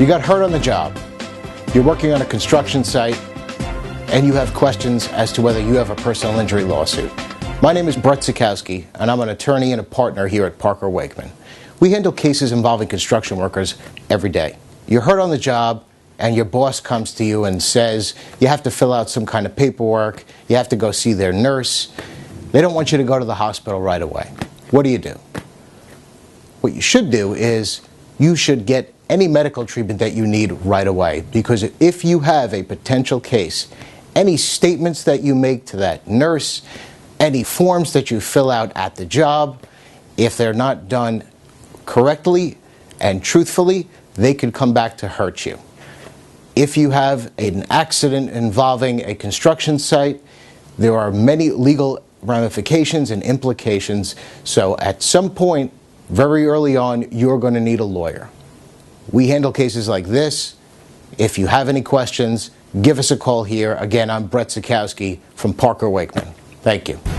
You got hurt on the job. You're working on a construction site, and you have questions as to whether you have a personal injury lawsuit. My name is Brett Zekowski, and I'm an attorney and a partner here at Parker Waichman. We handle cases involving construction workers every day. You're hurt on the job, and your boss comes to you and says you have to fill out some kind of paperwork, you have to go see their nurse. They don't want you to go to the hospital right away. What do? What you should do is you should get any medical treatment that you need right away, because if you have a potential case, any statements that you make to that nurse, any forms that you fill out at the job, if they're not done correctly and truthfully, they could come back to hurt you. If you have an accident involving a construction site, there are many legal ramifications and implications, so at some point, very early on, you're going to need a lawyer. We handle cases like this. If you have any questions, give us a call here. Again, I'm Brett Zekowski from Parker Waichman. Thank you.